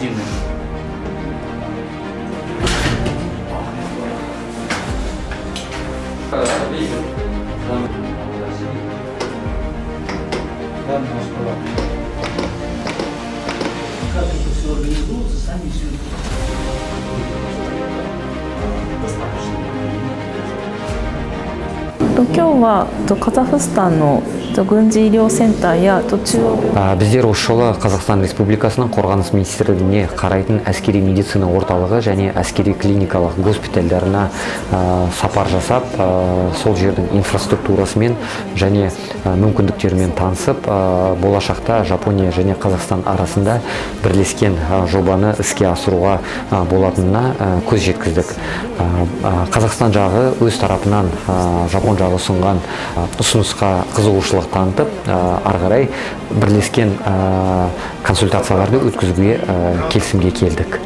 едины. Как это все организуется, сами все достаточно. 今日はカザフスタンの軍事医療センターや中央 Біздер осы жолы Қазақстан Республикасының қорғаныс министрлігіне қарайтын әскери медицина орталығы және әскери клиникалық госпитальдарына сапар жасап, сол жердің инфраструктурасымен және мүмкіндіктерімен танысып, болашақта Жапония және Қазақстан арасында бірлескен жобаны іске асыруға болатынына көз жеткіздік. Қазақстан жағы өз тарапынан Жапон жағы ұсынған ұсынысқа қызығушылық танытып, ары қарай бірлескен консультацияларды өткізуге келісімге келдік.